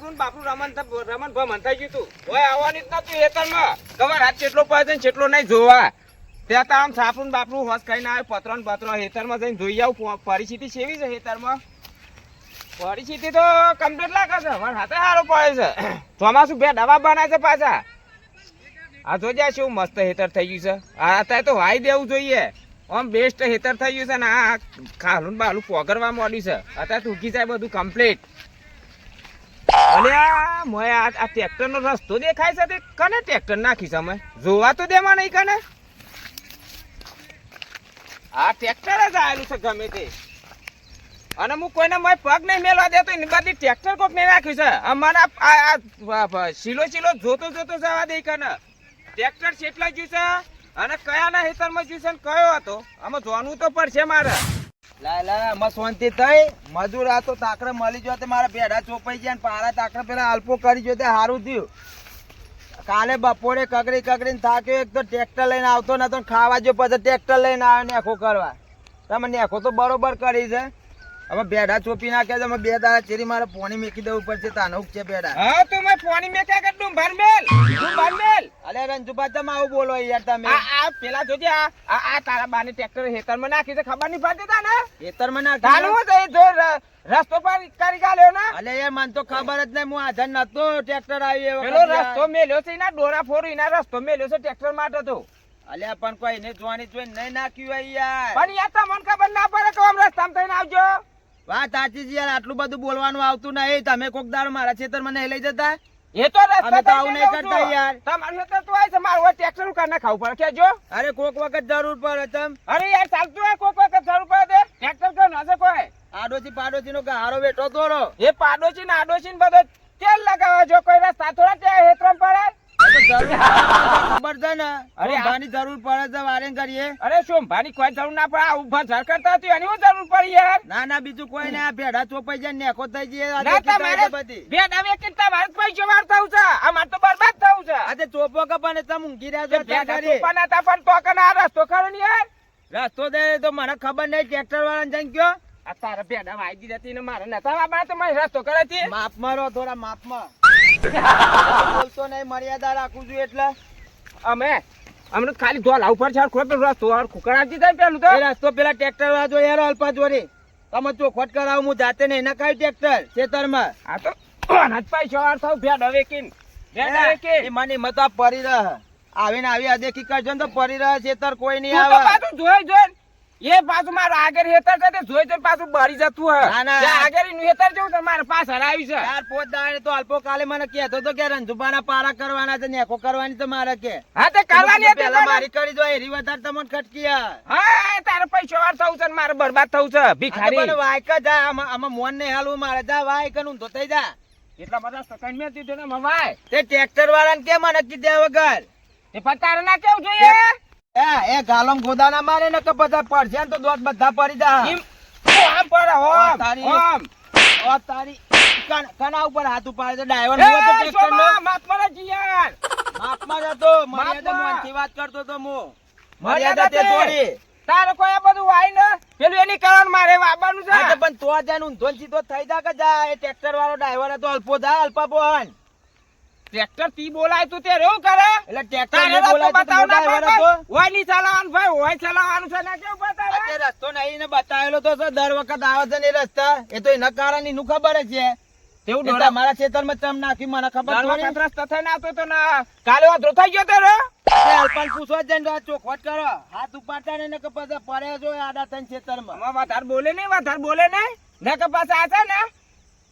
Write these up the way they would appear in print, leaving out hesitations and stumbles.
સાપરું બાપરું રમણ ભમણ થઈ ગયું તું ઓય આવવાની જ નતું હેતરમાં ખબર હાથ કેટલો પડે કેટલો નહીં જોવા ત્યાં તો આમ સાપરું બાપરું હોશ ખાઈને આવે પત્રો ને પત્રો હેતરમાં જઈને જોઈ આવું પરિસ્થિતિ કેવી છે હેતરમાં પરિસ્થિતિ તો કમ્પ્લીટ લાગે છે મારા હાથે સારો પડે છે ચોમાસું બે દવા બનાવે છે પાછા આ જોજે શું મસ્ત હેતર થઈ ગયું છે આ અત્યારે તો વાઈ દેવું જોઈએ આમ બેસ્ટ હેતર થઈ ગયું છે ને આ ખાલું બાલું પોગરવા માંડ્યું છે અત્યારે તૂકી જાય બધું કમ્પ્લીટ અને આ ટ્રેક્ટર નો રસ્તો દેખાય છે તે કને ટ્રેક્ટર નાખી છે અમે જોવા તો દેવા નહીં કને આ ટ્રેક્ટર જ આવેલું છે ગમે તે અને હું કોઈને મેં પગ નહીં મેળવા દેતો એની બધી ટ્રેક્ટર કોક નહીં નાખ્યું છે અમારા આ શીલો જોતો જવા દે કને ટ્રેક્ટર કેટલા જ્યું છે અને કયાના હેતરમાં જ્યું છે ને કયો હતો આમાં જોવાનું તો પડશે મારે લાલા શાંતિ થઈ મજૂર આ તો તાકડે મળી ગયો તે મારા ભેડા ચોપાઈ ગયા ને પારા તાકડે પેલા અલ્પો કરી ગયો તે સારું થયું કાલે બપોરે કગડીને થાક્યો એક તો ટ્રેક્ટર લઈને આવતો નતો ખાવા જો પછી ટ્રેક્ટર લઈને આવ્યો નેખો કરવા તમે નેખો તો બરોબર કરી છે હવે ભેડા ચોપી નાખ્યા છે બે દાડા ચેરી મારે પોણી મેકી દેવું પડશે તાનો છે ભેડા હા તો મેં પોણી મેક્યા કે ડુંભારમેલ અલે રંજુબા તમે આવું બોલો યાર તમે આ પેલા જોજે આ તારા બાને ટ્રેક્ટર હેતરમાં નાખી છે ખબર નહીં પડતી તા ને ખેતરમાં નાખી તાનું તો જો રસ્તો પર કરી ગાલ્યો ને અલે યાર મને તો ખબર જ નહીં હું હાજર નતો ટ્રેક્ટર આવ્યો પેલો રસ્તો મેલ્યો છે એના ડોરા ફોરી એના રસ્તો મેલ્યો છે ટ્રેક્ટર માટે તો અલ્યા પણ કોઈ એને જોવાની નહીં નાખ્યું યાર પણ યાર તમને ખબર ના પડે કે આમ રસ્તામાં થઈને આવજો વાત સાચી છે યાર આટલું બધું બોલવાનું આવતું નહીં તમે કોક દાડો મારા ખેતરમાં નહીં લઈ જતા એ તો અમે તો આવું નહીં કરતા યાર તમારું ખેતર તો આવે છે મારું ટ્રેક્ટર નું કાઢને ખાવું પડે કેજો અરે કોક વખત જરૂર પડે તમ અરે યાર ચાલતું હોય કોક વખત જરૂર પડે ટ્રેક્ટર કયો નસે કોઈ આડોશી પાડોશી નો ગારો બેઠો તોરો એ પાડોશી ને આડોશી ને બધો તેલ લગાવે જો કોઈ રસ્તા થોડા ત્યાં હેતરમ પડે ખબર છે ને અરે આની જરૂર પડે છે વારે કરીએ અરે શું ભાની કોઈ જરૂર ના પડે ઉભા ઝર કરતા હતી એની જરૂર પડી યાર ના બીજું કોઈ ને આ ભેડા ચોપાઈ જાય નેખો થઈ જાય ના તમારે ભેડા વેકીને તમારે પૈસો વાર થવું છે આ માર તો બરબાદ થવું છે આજે ચોપો કપાને તમે ઊંઘી રહ્યા છો ભેડા ચોપાના તા પણ તો કને આ રસ્તો ખરો ને યાર રસ્તો દે તો મને ખબર નહીં ટ્રેક્ટર વાળાને જઈને કયો આ તારા ભેડા વાઈ દીધી હતી ને મારે નતા વાબા તો મારે રસ્તો કરે છે માપ મારો થોડા માપમાં બોલતો નહીં મર્યાદા રાખું છું એટલે અમને ખાલી ધોલ ઉપર છે ખોટો રસ્તો ખુકડાજી થાય પેલું તો એ રસ્તો પેલા ટ્રેક્ટર વાળા જો યાર અલ્પા જોરી તમે ચોખવટ કરાવું હું જાતે નહીં ના કાઢ્યું ટ્રેક્ટર ખેતરમાં આ તો અનાજ પૈસો વાર થાવ ભેડા વેકીન મને મત આ પરી રહ આવીને આવી અદેખી કરજો ને તો પરી રહ ખેતર કોઈ નહીં તું તો આવે પાછું જોઈ એ પાછું મારું આગળ હેતર છે તે જોઈ જોઈ પાછું બળી જતું ના, ના. હે આગળ નું હેતર જેવું છે મારા પાછળ આવી છે ચાર પોત દાડે તો અલ્પો કાલે મને કહેતો તો કે રંજુબાના પારા કરવાના છે નેકો કરવાની તો મારે કે હા તે કાલવાની હતી પેલા પણ. મારી કરી દો એરી વધારે તમને ખટકીયા હા તારે પૈસો વાર થવું છે ને મારે બરબાદ થવું છે ભિખારી મને વાયક જા આમાં મોન નહીં હાલવું મારે જા વાયક નું તો થઈ જા એટલા બધા સકન મેં દીધું ને મવાય તે ટ્રેક્ટર વાળાને કે મને કીધા વગર એ પણ તારે ના કેવું જોઈએ એ ગાલમ ગોદાના મારે ને કે બધા પડશે ને તો દોત બધા પડી જા એમ આમ પડે ઓમ તારી- ઓમ ઓ તારી કના ઉપર હાથ ઉપાડે તો ડ્રાઈવર નો તો ટ્રેક્ટર નો માફ પડે છે યાર માપમાં જતો મર્યાદા માપમાં. મોનથી વાત કરતો તો મો મર્યાદા મર્યાદા તે તે. તોડી તારે કોઈ આ બધું વાય ને પેલું એની કારણ મારે વાબાનું હા છે તો પણ તો જાય ઊંધો ને સીધો થઈ જા કે જા એ ટ્રેક્ટર વાળો ડ્રાઈવર હતો અલ્પો જા અલ્પા બોન ટ્રેક્ટર તી બોલાય તું તે રેવું કરે એટલે ટ્રેક્ટર તારે ને રસ્તો બોલાય તો બતાવ ના ડ્રાઈવર પડે. હતો ઓય ની ચલાવવાનું ભાઈ ઓય ચલાવવાનું છે ના કેવું બતાવે અત્યારે રસ્તો નહીં ને બતાવેલો તો સર દર વખત આવે છે ને એ રસ્તા એ તો એના કારણે એનું ખબર જ છે તેવું એ ડોરા તમારા ખેતરમાં ચમ નાખ્યું મને ખબર દર થોડી. વખત રસ્તો થઈને આવતો તો ના કાલે વાંધો થઈ ગયો તો રે તે અલ્પાને પૂછવા જ જઈને આ ચોખવટ કરો હાથ ઉપાડતા ને કે પછી પડ્યા જો આડા થઈને ખેતરમાં આમાં વધારે બોલે નહીં ને કે પાછા આ છે ને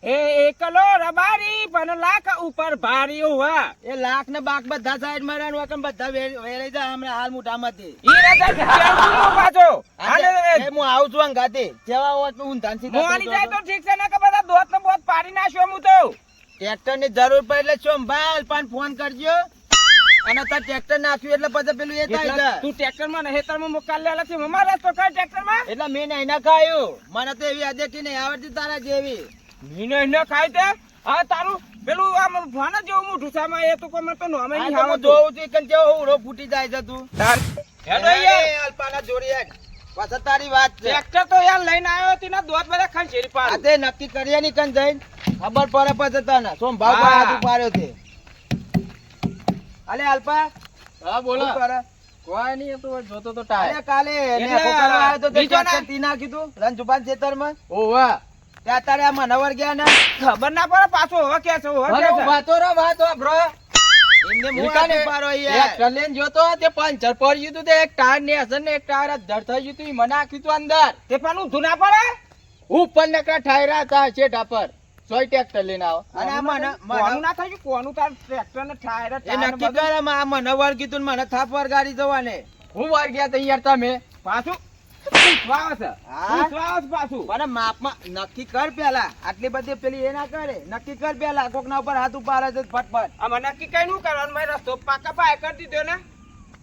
એ એકલો રબારી પણ લાખ ઉપર ભારી હોવા એ લાખ ને બાક બધા સાઈડ માં રહેવાનું વખત બધા વેરાઈ જાય હમણાં હાલ મોઢામાંથી ઈ રાજા કેવું પાછો આજે એ હું આવું છું અંગાથી જેવા હોય તો ઊંધા ને સીધા મોની થઈ જાય જતો. તો ઠીક છે ને કે બધા દોત ને બોત પાડી નાખ્યો હું તો ટ્રેક્ટર ની જરૂર પડે એટલે શું ભાઈ અલ્પાને ફોન કરજો અને તાર ટ્રેક્ટર નાખ્યું એટલે પછી પેલું એ થાય એટલે છે તું ટ્રેક્ટર માં ને હેતર માં મોકલ લેલા છે મમ્મા રસ્તો કર ટ્રેક્ટર માં એટલે મેં નહીં ના ખાયું મને તો એવી અદેખી નહીં આવડતી તારા જેવી મીનો ન ખાય તે આ તારું પેલું આમ ભાના જેવું મોઢું છે આમાં એ તો કોઈ મને તો નોમે આ નહીં તો હું આવડતું. જોઉં છું કે જેવો હુડો ફૂટી જાય છે તું હેડો યાર. એ અલ્પાના જોડી હેડ. પાછળ તારી વાત છે ટ્રેક્ટર તો યાર લઈને આવ્યો હતી ને દોત બધા ખંચેરી આ પાડું તે નક્કી કરીએ ની કન જઈને ખબર પડે પછી તને સોમ ભાવ હા. હાથ ઉપાડ્યો છે અલે અલ્પા હા બોલો શું કરે? કોઈ નહીં તો જોતો તો અલે ટાયર કાલે એટલે નેકો કરવા આવ્યો તો તે બીજો ના- ટ્રેક્ટર તી નાખ્યું તું રણજુબાન ખેતરમાં ઓવા ત્યાં તારે આ મનવર ગયા ને ખબર ના પડે પાછો હવે કે છે હવે કે છે વાતો રો વાતો બ્રો એમને મું હાથ ઉપાડો યાર. એક કલેન જોતો તે પંચર પડ્યું તું તે એક ટાયર ને અસર ને એક ટાયર ધડ થઈ ગયું તું ઈ મને નાખ્યું તું અંદર તે પણ ઊંધું ના પડે ઉપર નકરા ઠાયરા હતા છેટા પર સોય ટ્રેક્ટર લઈને આવો અને આ કોનું ના થયું કોનું તાર ટ્રેક્ટર ને ટાયર એ નક્કી કરે આ મનવર કીધું ને મને થાપ વરગાડી જવાને હું વાર ગયા તા યાર તમે પાછું પૂછવા છે હા? પૂછવા છે પાછું પણ માપમાં નક્કી કર પેલા આટલી બધી પેલી એ ના કરે નક્કી કર પેલા કોકના ઉપર હાથ ઉપાડે છે ફટફટ આમાં નક્કી કઈ નું કરવાનું મેં રસ્તો પાકા પાય કરી દીધો ને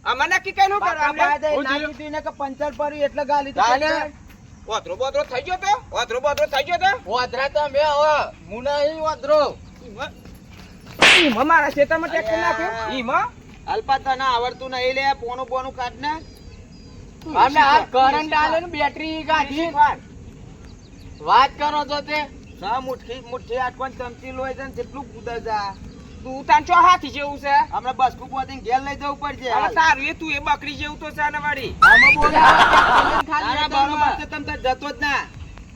આમાં નક્કી કઈ નું પાકા કરવાનું પાડે લે? હું નાખી થયું? દીધું ને કે પંચર પડ્યું એટલે ગાલી તો તાને? પંચર. ઓતરો બોતરો થઈ ગયો તો ઓતરો બોતરો થઈ ગયો તો વાદરા તમે હવે મુના ઈ વાદરો ઈમાં મારા ખેતરમાં ટ્રેક્ટર અલ્યા. નાખ્યું ઈમાં અલ્પા તને આવડતું નહીં લે પોનું પોનું કાઢ ને અમે આ કરંટ આલે ને બેટરી કાઢી વાત કરો તો તે મુઠ્ઠી મુઠ્ઠી આટકોન ચમચી લોય છે ને કેટલું કૂદે છે આ. તું તાન ચો હાથી જેવું છે હમણાં બસકું પોતીને ઘેર લઈ જવું પડશે હવે હાલ. તારું એ તું એ બકરી જેવું તો છે ને વાળી આમાં બોલાવો. ખાલી તારા બરોબર છે તમ તાર જતો જ ના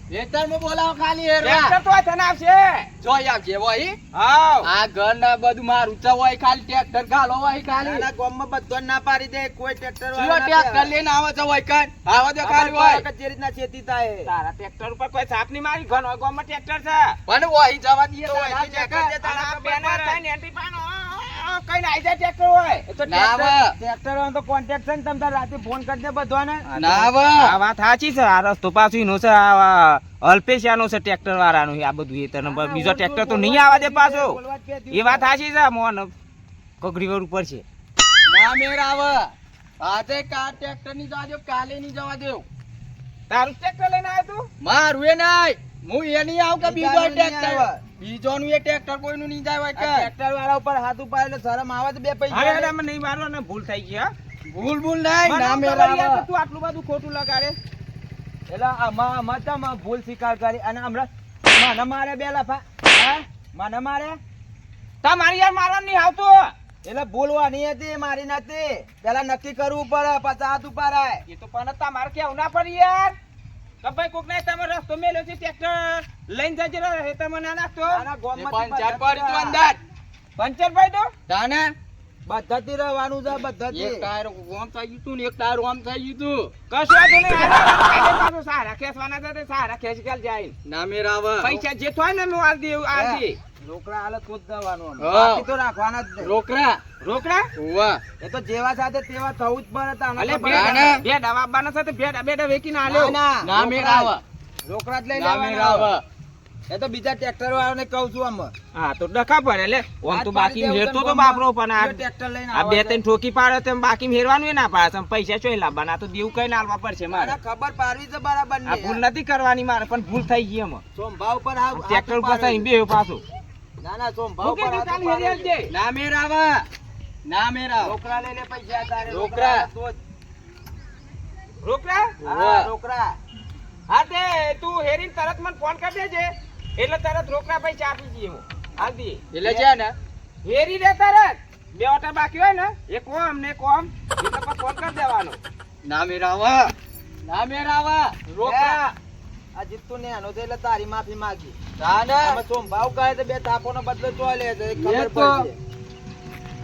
વેતરમાં બોલાવો ખાલી હેરવા ટ્રેક્ટર તો આ તને આવશે જોઈ આવજે વહી હાવ આ ઘર ના બધું મારું છે હોય ખાલી ટ્રેક્ટર ગાલો હોય ખાલી નાના ગામમાં બધોને ના પાડી દે કોઈ ટ્રેક્ટર જીઓ વાળા ના ટ્રેક્ટર કહેવાય. લઈને આવે છે હોય કાન આવા દે ખાલી ખબર હોય પડે કે જે રીતના ખેતી થાય તારા ટ્રેક્ટર ઉપર કોઈ સાપ ની મારી ઘણ હોય ગામમાં ટ્રેક્ટર છે પણ વહી જવા દઈએ તો તો વહીથી ટ્રેક્ટર છે, તારા આ ખબર બેનર પડે. થાય ને એન્ટ્રી પાનો કઈ નાઈ જાય ટ્રેક્ટર હોય એ તો ના આવે. ટ્રેક્ટર વાળાનો તો કોન્ટેક્ટ છે ને તમે તાર રાતે ફોન કરી દે બધાને ના આવે. આ વાત સાચી છે આ રસ્તો પાછું એનો છે આ અલ્પેશિયાનો છે ટ્રેક્ટર વાળાનું આ બધું એ તને બીજો ટ્રેક્ટર તો નહીં આવવા દે પાછો બોલવા જ બે એ વાત સાચી છે મોહન કગરીવર ઉપર છે ના મેર આવે આજે કાર ટ્રેક્ટર ની જવા દો કાલે ની જવા દો તારું ટ્રેક્ટર લઈને આવ્યો તું મારું એ નહીં હું એ નહીં આવ કે બીજો બીજાનું નહીં ટ્રેક્ટર આવે. બીજોનું એ ટ્રેક્ટર કોઈનું નહીં જાય હોય કે ટ્રેક્ટર વાળા ઉપર હાથ ઉપાડે એટલે શરમ આવે તો બે અરે પૈસા અરે, મને નહીં મારવા ને ભૂલ થઈ ગઈ હા ભૂલ ભૂલ નહીં મને ના ખબર મેર યાર કે આવે તું આટલું બધું ખોટું લગાડે એટલે આમાં તો આમાં ભૂલ સ્વીકાર કરી અને હમણાં મને મારે બે લફા હા મને મારે તા મારી યાર મારવા નહીં આવતું એટલે ભૂલવાની હતી મારી નથી પેલા નક્કી કરવું પડે પછી હાથ ઉપાડાય એ તો પણ તમારે કેવું ના પડી યાર કે ભાઈ કોક ને તમે રસ્તો મેલ્યો છે ટ્રેક્ટર લઈને જજે રે તમે ના નાખતો આના એ ગામમાંથી પંચાયત પદ્ધતિ પડી તું આ. અંદર પંચર ભાઈ તો તાને પદ્ધતિ રહેવાનું છે પદ્ધતિ એક ટાયર ઓમ થઈ ગયું તું ને એક ટાયર ઓમ થઈ ગયું તું કશું વાંધો નહીં આજે પાછું સારા ખેંચવાના છે તે સારા ખેંચ કાલ જાય ના મેર આવે પૈસા જે થાય ને હું આલ દે આલ દે રોકડા હાલત તો જ જવાનું આમ. હા. બાકી તો રાખવાના જ નહીં. રોકડા રોકડા ઓવા એ તો જેવા સાથે તેવા થવું જ પડે તાને અલે તો બે પડે. ના. બે દવા આપવાના છે તે બે વેકીને આલ્યો ના, ના મેર આવે રોકડા જ લઈ ના મેર લેવાના આવે એ તો બીજા ટ્રેક્ટર વાળાને કહું છું આમ હા તો ડખા પડે લે ઓમ તો હાથ બાકી પાડી હેરતો દેવું તો તને બાપરો ગામમાં. પણ આ બીજો ટ્રેક્ટર લઈને આ બે આવવા ત્રણ ઠોકી પાડે તેમ બાકી હેરવાનું એ ના પાડે તમે પૈસા ચોઈ લાવવાના આ તો દેવું કઈ ના આલવા પડશે મારે આને ખબર પાડવી છે બરાબર આ ભૂલ નથી કરવાની મારે પણ ભૂલ થઈ ગઈ એમાં સોમભાવ પર હાથ ટ્રેક્ટર ઉપર ઉપાડવી. થઈને બેહ્યો પાછું ના ના સોમભાવ હું પર કીધું હાથ કાલે હેરી ઉપાડવી. આલજે. ના મેર આવે ના મેર આવે રોકડા લઈ લે પૈસા તારે રોકડા. તો જ. રોકડા હા, વાહ. રોકડા હા તે તું હેરીને તરત મને ફોન કરી દેજે એટલે તરત રોકડા પૈસા આપી દઈએ હું હાલ દઈએ એટલે છે ને હેરી દે તરત બે ઓટા બાકી હોય ને એક ઓમ ને એક ઓમ એટલે પછી ફોન કરી દેવાનો ના મેર આવે ના મેર આવે રોકડા આ જીતું ને આનો છે એટલે તારી માફી માંગી તાને આમાં સોમભાવ કહે તો બે થાપોનો બદલો ચોય લે છે એ ખબર એ તો. પડશે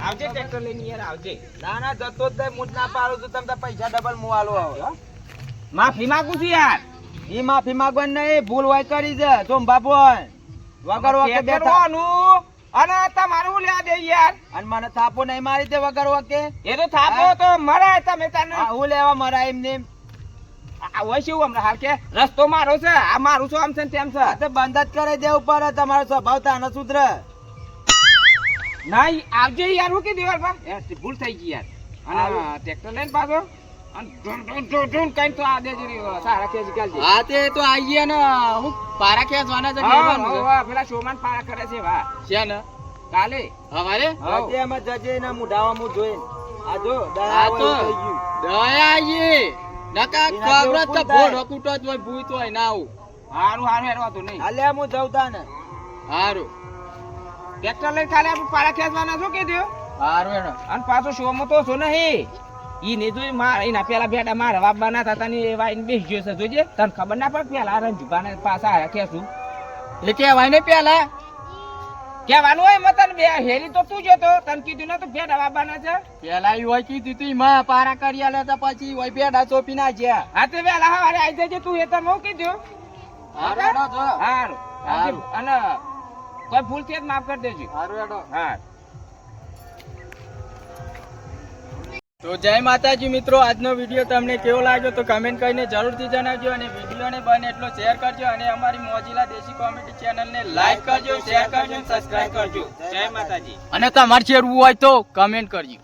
આવજે ટ્રેક્ટર લઈને યાર આવજે ના ના જતો જ નહીં, મૂઠ ના પાડું છું તમે તાર પૈસા ડબલ હું આલો હવે માફી માંગુ છું યાર ઈ માફી માંગવાની નહીં ભૂલ હોય કરી છે સોમભાવ બોલ વગર વખતે બે થા- ટ્રેક્ટરવાનું અને તમારું હું લેવા દે યાર અને મને થાપો નહીં મારી દે વગર વખતે એ તો થાપો તો મરાય તમે તને આ હું લેવા મારા એમને આ હોય શું હમણાં હાલ કે રસ્તો મારો છે આ મારું છું આમ છે ને તેમ છે આ તો બંધ જ કરી દેવું પડે તમારો સ્વભાવ તાનો સુધર ના આવજે યાર હું કીધું યાર બા ભૂલ થઈ ગઈ યાર અને ટ્રેક્ટર લઈને પાછો અને ઢૂંઢ કઈ તો આ દેજે સારા ખેંચ ગાલજે હા તે તો આઈએ ને હું પારા ખેંચવાના છે લેવાનું છે. હા પેલા શોમાન પારા કરે છે વાહ છે ને કાલે હવારે હાવ. હજી એમાં જજે એના મુઢાવા હું જોઈને આ જો આ દયા તો થઈ ગયું દયા આઈએ નકા એના જેવું ખબર તો કોણ થાય? ભોળ હકુટો જ હોય ભૂત હોય ના આવું હારું હારું હેરવા તો નહીં હાલે હું જઉં તાને હારું ટ્રેક્ટર લઈને ખાલી આપણે પારા ખેંચવાના છો કે દ્યો હારું હેડો અને પાછો શોમાં તો છો નહીં ઈ ને જોઈ માર એના પેલા બેટા મારા બાપના હતા તને એવા એને બેસી ગયો છે જોજે તને ખબર ના પડે પેલા રંજુભાને પાછા આયા ખેંચું એટલે કેવાય ને પેલા કહેવાનું હોય મતન બે હેરી તો તું જોતો તને કીધું ના તો બેટા બાબાના છે પેલા ઈ હોય કીધું તું માં પારા કરી આલે તો પછી હોય પેડા ચોપી ના જ્યા હા તે વેલા હવારે આવી જજે તું એ તને હું કીધું હારું હેડો જો હારું હારું. અને કોઈ ભૂલ થઈ માફ કરી દેજો હારું હેડો હા તો જય માતાજી મિત્રો, આજનો વિડીયો તમને કેવો લાગ્યો તો કમેન્ટ કરીને જરૂરથી જણાવજો અને વિડીયોને બને એટલો શેર કરજો અને અમારી મોજીલા દેશી કોમેડી ચેનલને લાઈક કરજો, શેર કરજો અને સબસ્ક્રાઇબ કરજો. જય માતાજી. અને તમારે શેરવું હોય તો કમેન્ટ કરજો.